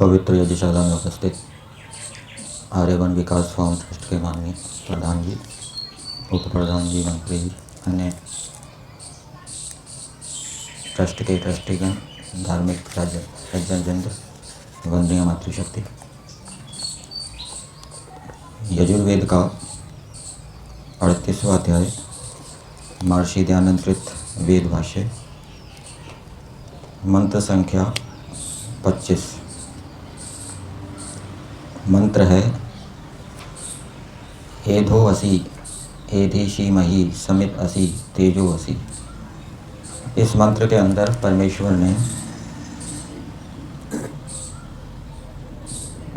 पवित्र यज्ञशाला में उपस्थित आर्यवन विकास फाउंड ट्रस्ट के माननीय प्रधान जी, उप प्रधान जी, मंत्री, अन्य ट्रस्ट के ट्रस्टीगण, धार्मिक सज्जनवृंद, वंदनीय मातृशक्ति। यजुर्वेद का 38वां अध्याय महर्षि दयानंद कृत वेद भाष्य, मंत्र संख्या 25। मंत्र है एधो असि एधीशी मही समित असि तेजो असि। इस मंत्र के अंदर परमेश्वर ने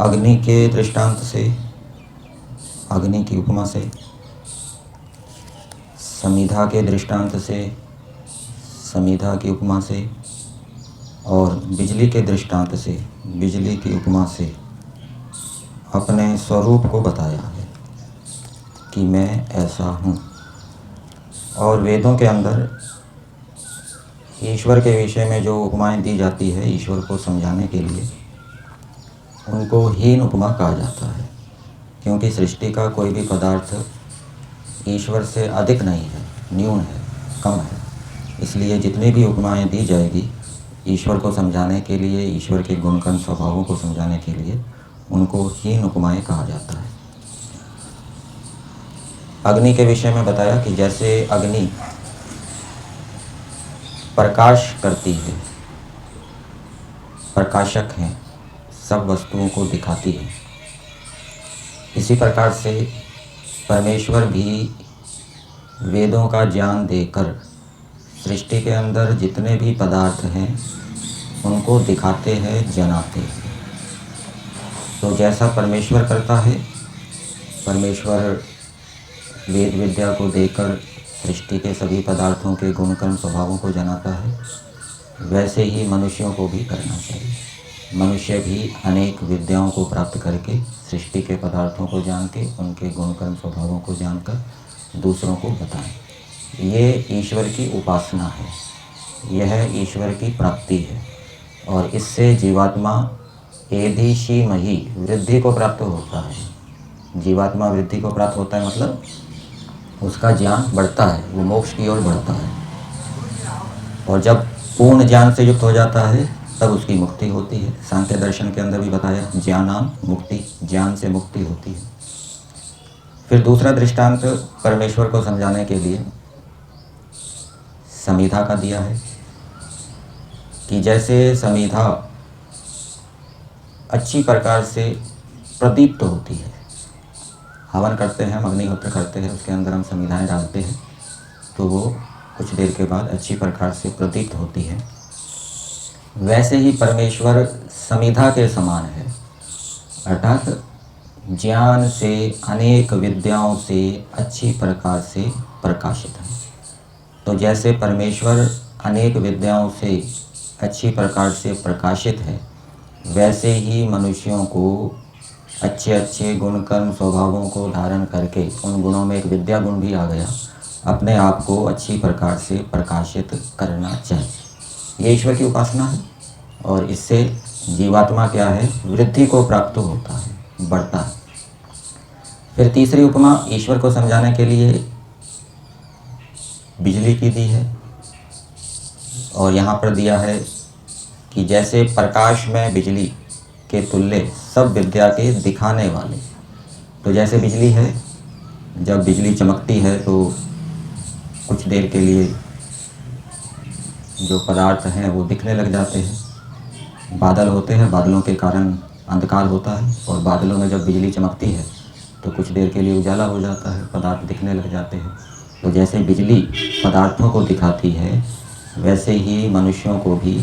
अग्नि के दृष्टांत से, अग्नि की उपमा से, समिधा के दृष्टांत से, समिधा की उपमा से, और बिजली के दृष्टांत से, बिजली की उपमा से अपने स्वरूप को बताया है कि मैं ऐसा हूँ। और वेदों के अंदर ईश्वर के विषय में जो उपमाएं दी जाती है ईश्वर को समझाने के लिए, उनको हीन उपमा कहा जाता है, क्योंकि सृष्टि का कोई भी पदार्थ ईश्वर से अधिक नहीं है, न्यून है, कम है। इसलिए जितनी भी उपमाएं दी जाएगी ईश्वर को समझाने के लिए, ईश्वर के गुणकर्म स्वभावों को समझाने के लिए, उनको हीन उपमाएं कहा जाता है। अग्नि के विषय में बताया कि जैसे अग्नि प्रकाश करती है, प्रकाशक है, सब वस्तुओं को दिखाती है, इसी प्रकार से परमेश्वर भी वेदों का ज्ञान देकर सृष्टि के अंदर जितने भी पदार्थ हैं उनको दिखाते हैं, जनाते हैं। तो जैसा परमेश्वर करता है, परमेश्वर वेद विद्या को देकर सृष्टि के सभी पदार्थों के गुणकर्म स्वभावों को जनाता है, वैसे ही मनुष्यों को भी करना चाहिए। मनुष्य भी अनेक विद्याओं को प्राप्त करके सृष्टि के पदार्थों को जान के, उनके गुणकर्म स्वभावों को जानकर दूसरों को बताएं। ये ईश्वर की उपासना है, यह ईश्वर की प्राप्ति है, और इससे जीवात्मा एधीशी मही वृद्धि को प्राप्त होता है। जीवात्मा वृद्धि को प्राप्त होता है मतलब उसका ज्ञान बढ़ता है, वो मोक्ष की ओर बढ़ता है। और जब पूर्ण ज्ञान से युक्त हो जाता है तब उसकी मुक्ति होती है। सांख्य दर्शन के अंदर भी बताया ज्ञानाम मुक्ति, ज्ञान से मुक्ति होती है। फिर दूसरा दृष्टांत परमेश्वर को समझाने के लिए समिधा का दिया है कि जैसे समिधा अच्छी प्रकार से प्रदीप्त होती है, हवन करते हैं, अग्निहोत्र करते हैं, उसके अंदर हम समिधाएं डालते हैं तो वो कुछ देर के बाद अच्छी प्रकार से प्रदीप्त होती है, वैसे ही परमेश्वर समिधा के समान है, अर्थात ज्ञान से, अनेक विद्याओं से अच्छी प्रकार से प्रकाशित है। तो जैसे परमेश्वर अनेक विद्याओं से अच्छी प्रकार से प्रकाशित है, वैसे ही मनुष्यों को अच्छे अच्छे गुण कर्म स्वभावों को धारण करके, उन गुणों में एक विद्या गुण भी आ गया, अपने आप को अच्छी प्रकार से प्रकाशित करना चाहिए। ये ईश्वर की उपासना है, और इससे जीवात्मा क्या है, वृद्धि को प्राप्त होता है, बढ़ता है। फिर तीसरी उपमा ईश्वर को समझाने के लिए बिजली की दी है, और यहाँ पर दिया है कि जैसे प्रकाश में बिजली के तुल्य सब विद्या के दिखाने वाले। तो जैसे बिजली है, जब बिजली चमकती है तो कुछ देर के लिए जो पदार्थ हैं वो दिखने लग जाते हैं। बादल होते हैं, बादलों के कारण अंधकार होता है, और बादलों में जब बिजली चमकती है तो कुछ देर के लिए उजाला हो जाता है, पदार्थ दिखने लग जाते हैं। तो जैसे बिजली पदार्थों को दिखाती है, वैसे ही मनुष्यों को भी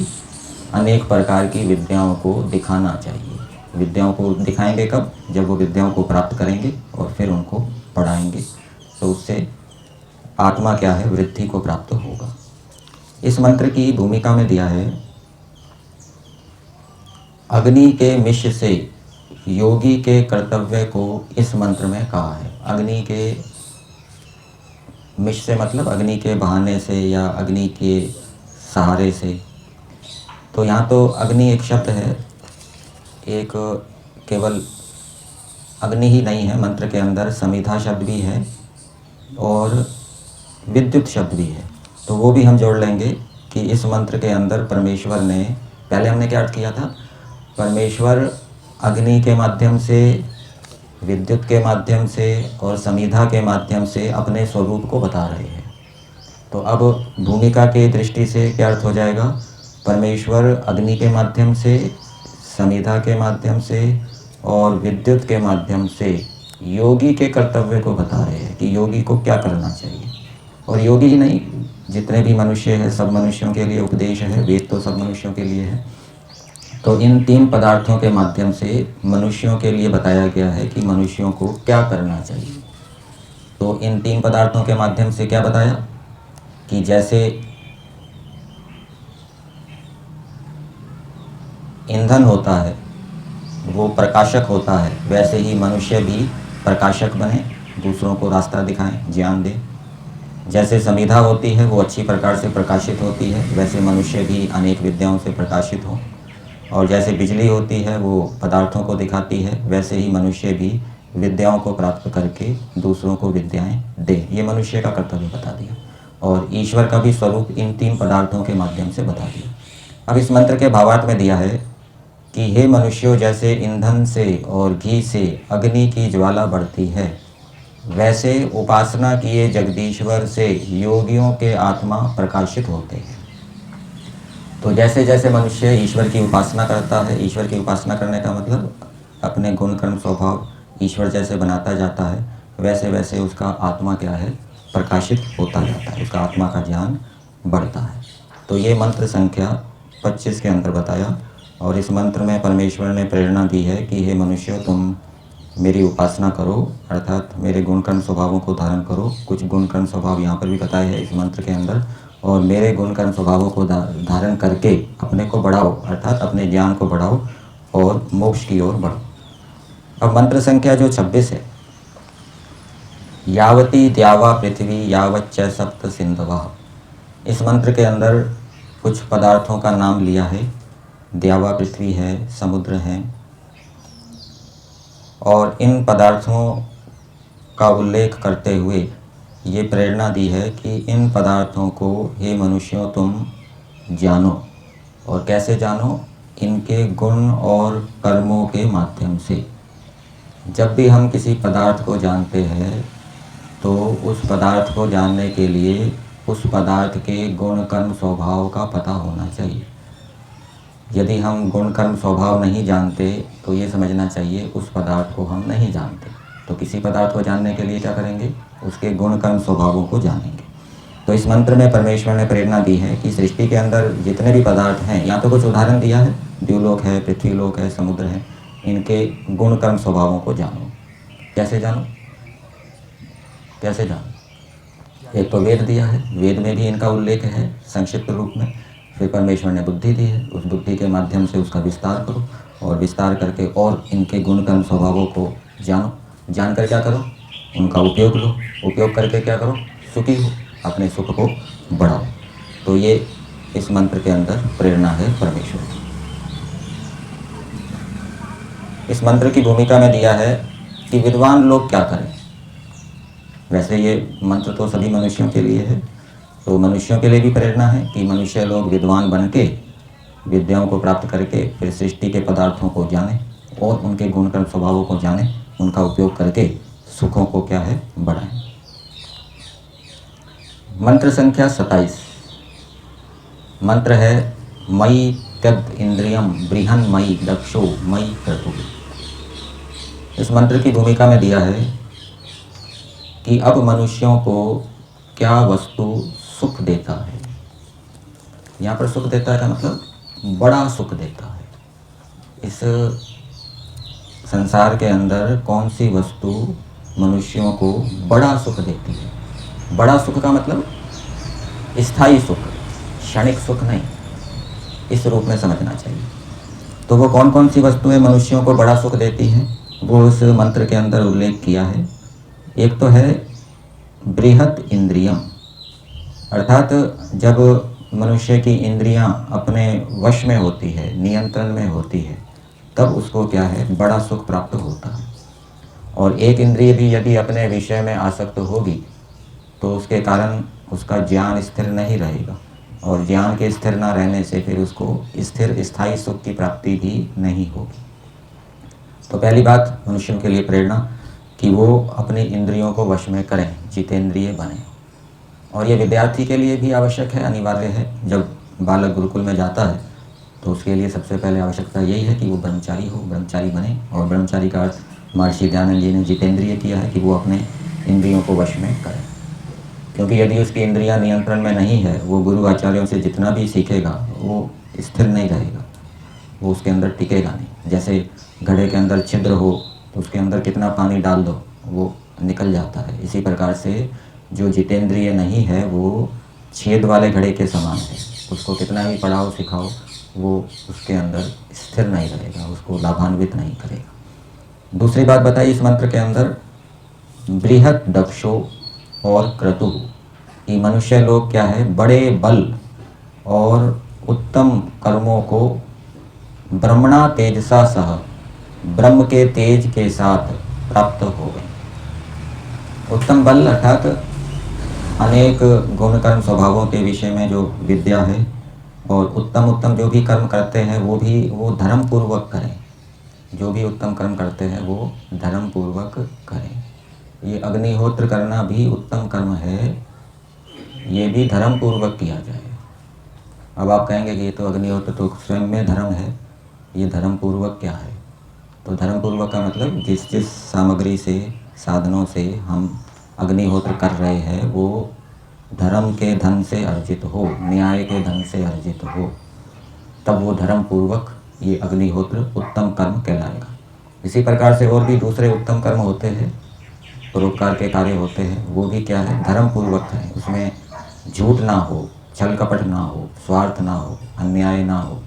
अनेक प्रकार की विद्याओं को दिखाना चाहिए। विद्याओं को दिखाएंगे कब? जब वो विद्याओं को प्राप्त करेंगे और फिर उनको पढ़ाएंगे, तो उससे आत्मा क्या है, वृद्धि को प्राप्त होगा। इस मंत्र की भूमिका में दिया है अग्नि के मिश से योगी के कर्तव्य को इस मंत्र में कहा है। अग्नि के मिश से मतलब अग्नि के बहाने से या अग्नि के सहारे से। तो यहाँ तो अग्नि एक शब्द है, एक केवल अग्नि ही नहीं है, मंत्र के अंदर समिधा शब्द भी है और विद्युत शब्द भी है। तो वो भी हम जोड़ लेंगे कि इस मंत्र के अंदर परमेश्वर ने, पहले हमने क्या अर्थ किया था, परमेश्वर अग्नि के माध्यम से, विद्युत के माध्यम से और समिधा के माध्यम से अपने स्वरूप को बता रहे हैं। तो अब भूमिका के दृष्टि से क्या अर्थ हो जाएगा, परमेश्वर अग्नि के माध्यम से, समिधा के माध्यम से और विद्युत के माध्यम से योगी के कर्तव्य को बता रहे हैं कि योगी को क्या करना चाहिए। और योगी ही नहीं, जितने भी मनुष्य हैं सब मनुष्यों के लिए उपदेश है, वेद तो सब मनुष्यों के लिए है। तो इन 3 पदार्थों के माध्यम से मनुष्यों के लिए बताया गया है कि मनुष्यों को क्या करना चाहिए। तो इन 3 पदार्थों के माध्यम से क्या बताया कि जैसे ईंधन होता है वो प्रकाशक होता है, वैसे ही मनुष्य भी प्रकाशक बने, दूसरों को रास्ता दिखाएं, ज्ञान दें। जैसे समिधा होती है वो अच्छी प्रकार से प्रकाशित होती है, वैसे मनुष्य भी अनेक विद्याओं से प्रकाशित हो। और जैसे बिजली होती है वो पदार्थों को दिखाती है, वैसे ही मनुष्य भी विद्याओं को प्राप्त करके दूसरों को विद्याएं दे। ये मनुष्य का कर्तव्य बता दिया और ईश्वर का भी स्वरूप इन 3 पदार्थों के माध्यम से बता दिया। अब इस मंत्र के भावार्थ में दिया है कि हे मनुष्यों, जैसे ईंधन से और घी से अग्नि की ज्वाला बढ़ती है, वैसे उपासना किए जगदीश्वर से योगियों के आत्मा प्रकाशित होते हैं। तो जैसे जैसे मनुष्य ईश्वर की उपासना करता है, ईश्वर की उपासना करने का मतलब अपने गुण कर्म स्वभाव ईश्वर जैसे बनाता जाता है, वैसे वैसे उसका आत्मा क्या है, प्रकाशित होता जाता है, उसका आत्मा का ज्ञान बढ़ता है। तो ये मंत्र संख्या 25 के अंदर बताया। और इस मंत्र में परमेश्वर ने प्रेरणा दी है कि हे मनुष्य, तुम मेरी उपासना करो, अर्थात मेरे गुण कर्म स्वभावों को धारण करो। कुछ गुण कर्म स्वभाव यहाँ पर भी बताए हैं इस मंत्र के अंदर, और मेरे गुण कर्म स्वभावों को धारण करके अपने को बढ़ाओ, अर्थात अपने ज्ञान को बढ़ाओ और मोक्ष की ओर बढ़ो। अब मंत्र संख्या जो 26 है, यावती द्यावा पृथ्वी यावच्च सप्त सिंधवः। इस मंत्र के अंदर कुछ पदार्थों का नाम लिया है। द्यावा पृथ्वी है, समुद्र है, और इन पदार्थों का उल्लेख करते हुए ये प्रेरणा दी है कि इन पदार्थों को हे मनुष्यों तुम जानो। और कैसे जानो, इनके गुण और कर्मों के माध्यम से। जब भी हम किसी पदार्थ को जानते हैं तो उस पदार्थ को जानने के लिए उस पदार्थ के गुण कर्म स्वभाव का पता होना चाहिए। यदि हम गुण कर्म स्वभाव नहीं जानते तो ये समझना चाहिए उस पदार्थ को हम नहीं जानते। तो किसी पदार्थ को जानने के लिए क्या करेंगे, उसके गुण कर्म स्वभावों को जानेंगे। तो इस मंत्र में परमेश्वर ने प्रेरणा दी है कि सृष्टि के अंदर जितने भी पदार्थ हैं, यहाँ तो कुछ उदाहरण दिया है, द्यूलोक है, पृथ्वीलोक है, समुद्र है, इनके गुण कर्म स्वभावों को जानो। कैसे जानो, कैसे जानो? एक तो वेद दिया है, वेद में भी इनका उल्लेख है संक्षिप्त रूप में। फिर परमेश्वर ने बुद्धि दी है, उस बुद्धि के माध्यम से उसका विस्तार करो, और विस्तार करके और इनके गुण कर्म स्वभावों को जानो। जानकर क्या करो, उनका उपयोग लो, उपयोग करके क्या करो, सुखी हो, अपने सुख को बढ़ाओ। तो ये इस मंत्र के अंदर प्रेरणा है परमेश्वर की। इस मंत्र की भूमिका में दिया है कि विद्वान लोग क्या करें। वैसे ये मंत्र तो सभी मनुष्यों के लिए है, तो मनुष्यों के लिए भी प्रेरणा है कि मनुष्य लोग विद्वान बन के विद्याओं को प्राप्त करके फिर सृष्टि के पदार्थों को जाने और उनके गुण कर्म स्वभावों को जाने, उनका उपयोग करके सुखों को क्या है, बढ़ाएं। मंत्र संख्या 27 मंत्र है मयि त्यक्त इंद्रियम बृहन मयि दक्षो मयि क्रतु। इस मंत्र की भूमिका में दिया है कि अब मनुष्यों को क्या वस्तु सुख देता है। यहाँ पर सुख देता है का मतलब बड़ा सुख देता है। इस संसार के अंदर कौन सी वस्तु मनुष्यों को बड़ा सुख देती है। बड़ा सुख का मतलब स्थायी सुख, क्षणिक सुख नहीं, इस रूप में समझना चाहिए। तो वो कौन कौन सी वस्तुएं मनुष्यों को बड़ा सुख देती हैं, वो इस मंत्र के अंदर उल्लेख किया है। एक तो है बृहत इंद्रियम, अर्थात जब मनुष्य की इंद्रियां अपने वश में होती है, नियंत्रण में होती है, तब उसको क्या है, बड़ा सुख प्राप्त होता है। और एक इंद्रिय भी यदि अपने विषय में आसक्त होगी तो उसके कारण उसका ज्ञान स्थिर नहीं रहेगा, और ज्ञान के स्थिर ना रहने से फिर उसको स्थिर स्थायी सुख की प्राप्ति भी नहीं होगी। तो पहली बात मनुष्यों के लिए प्रेरणा कि वो अपनी इंद्रियों को वश में करें, जितेंद्रिय बने। और ये विद्यार्थी के लिए भी आवश्यक है, अनिवार्य है। जब बालक गुरुकुल में जाता है तो उसके लिए सबसे पहले आवश्यकता यही है कि वो ब्रह्मचारी हो, ब्रह्मचारी बने। और ब्रह्मचारी का अर्थ महर्षि दयानंद जी ने जितेंद्रिय किया है कि वो अपने इंद्रियों को वश में करें। क्योंकि यदि उसकी इंद्रियां नियंत्रण में नहीं है, वो गुरु आचार्यों से जितना भी सीखेगा वो स्थिर नहीं रहेगा, वो उसके अंदर टिकेगा नहीं। जैसे घड़े के अंदर छिद्र हो तो उसके अंदर कितना पानी डाल दो वो निकल जाता है। इसी प्रकार से जो जितेंद्रिय नहीं है वो छेद वाले घड़े के समान है। उसको कितना भी पढ़ाओ सिखाओ वो उसके अंदर स्थिर नहीं रहेगा, उसको लाभान्वित नहीं करेगा। दूसरी बात बताई इस मंत्र के अंदर, बृहत दक्षो और क्रतु। ये मनुष्य लोग क्या है, बड़े बल और उत्तम कर्मों को ब्रह्मणा तेजसा सह, ब्रह्म के तेज के साथ प्राप्त हो गए। उत्तम बल अर्थात अनेक गुण कर्म स्वभावों के विषय में जो विद्या है, और उत्तम उत्तम जो भी कर्म करते हैं वो धर्म पूर्वक करें। जो भी उत्तम कर्म करते हैं वो धर्म पूर्वक करें। ये अग्निहोत्र करना भी उत्तम कर्म है, ये भी धर्म पूर्वक किया जाए। अब आप कहेंगे कि ये तो अग्निहोत्र तो स्वयं में धर्म है, ये धर्म पूर्वक क्या है? तो धर्म पूर्वक का मतलब जिस जिस सामग्री से, साधनों से हम अग्निहोत्र कर रहे हैं वो धर्म के धन से अर्जित हो, न्याय के धन से अर्जित हो, तब वो धर्म पूर्वक ये अग्निहोत्र उत्तम कर्म कहलाएगा। इसी प्रकार से और भी दूसरे उत्तम कर्म होते हैं, परोपकार के कार्य होते हैं, वो भी क्या है, धर्म पूर्वक करें। उसमें झूठ ना हो, छल कपट ना हो, स्वार्थ ना हो, अन्याय ना हो।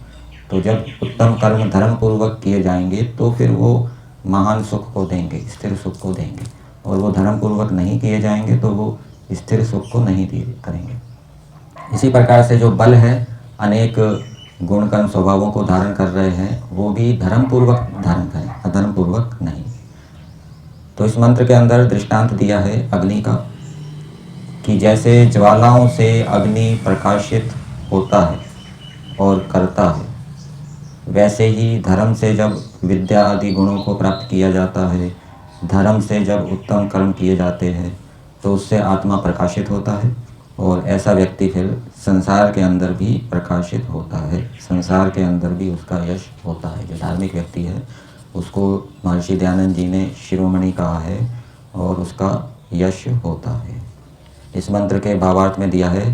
तो जब उत्तम कर्म धर्म पूर्वक किए जाएंगे तो फिर वो महान सुख को देंगे, स्थिर सुख को देंगे। और वो धर्म पूर्वक नहीं किए जाएंगे तो वो स्थिर सुख को नहीं करेंगे। इसी प्रकार से जो बल है, अनेक गुण कर्म स्वभावों को धारण कर रहे हैं, वो भी धर्म पूर्वक धारण करें, अधर्म पूर्वक नहीं। तो इस मंत्र के अंदर दृष्टांत दिया है अग्नि का, कि जैसे ज्वालाओं से अग्नि प्रकाशित होता है और करता है, वैसे ही धर्म से जब विद्या आदि गुणों को प्राप्त किया जाता है, धर्म से जब उत्तम कर्म किए जाते हैं तो उससे आत्मा प्रकाशित होता है। और ऐसा व्यक्ति फिर संसार के अंदर भी प्रकाशित होता है, संसार के अंदर भी उसका यश होता है। जो धार्मिक व्यक्ति है उसको महर्षि दयानंद जी ने शिरोमणि कहा है और उसका यश होता है। इस मंत्र के भावार्थ में दिया है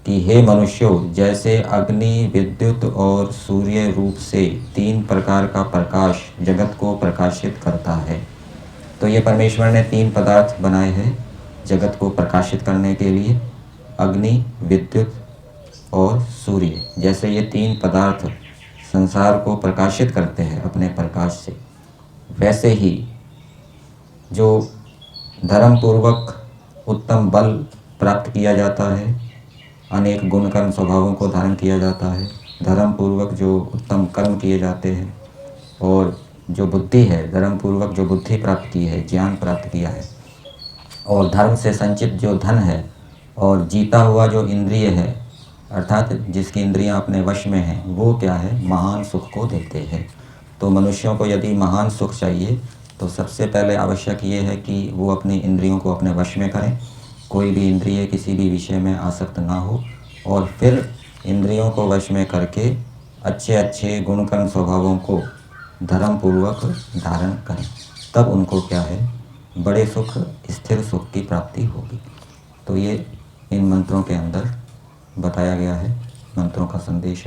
कि हे मनुष्यों, जैसे अग्नि, विद्युत और सूर्य रूप से 3 प्रकार का प्रकाश जगत को प्रकाशित करता है। तो ये परमेश्वर ने 3 पदार्थ बनाए हैं जगत को प्रकाशित करने के लिए, अग्नि, विद्युत और सूर्य। जैसे ये 3 पदार्थ संसार को प्रकाशित करते हैं अपने प्रकाश से, वैसे ही जो धर्म पूर्वक उत्तम बल प्राप्त किया जाता है, अनेक गुण कर्म स्वभावों को धारण किया जाता है, धर्म पूर्वक जो उत्तम कर्म किए जाते हैं, और जो बुद्धि है, धर्म पूर्वक जो बुद्धि प्राप्त की है, ज्ञान प्राप्त किया है, और धर्म से संचित जो धन है, और जीता हुआ जो इंद्रिय है, अर्थात जिसकी इंद्रियां अपने वश में हैं, वो क्या है, महान सुख को देते हैं। तो मनुष्यों को यदि महान सुख चाहिए तो सबसे पहले आवश्यक ये है कि वो अपनी इंद्रियों को अपने वश में करें, कोई भी इंद्रिय किसी भी विषय में आसक्त ना हो, और फिर इंद्रियों को वश में करके अच्छे अच्छे गुण कर्म स्वभावों को धर्म पूर्वक धारण करें, तब उनको क्या है, बड़े सुख, स्थिर सुख की प्राप्ति होगी। तो ये इन मंत्रों के अंदर बताया गया है, मंत्रों का संदेश।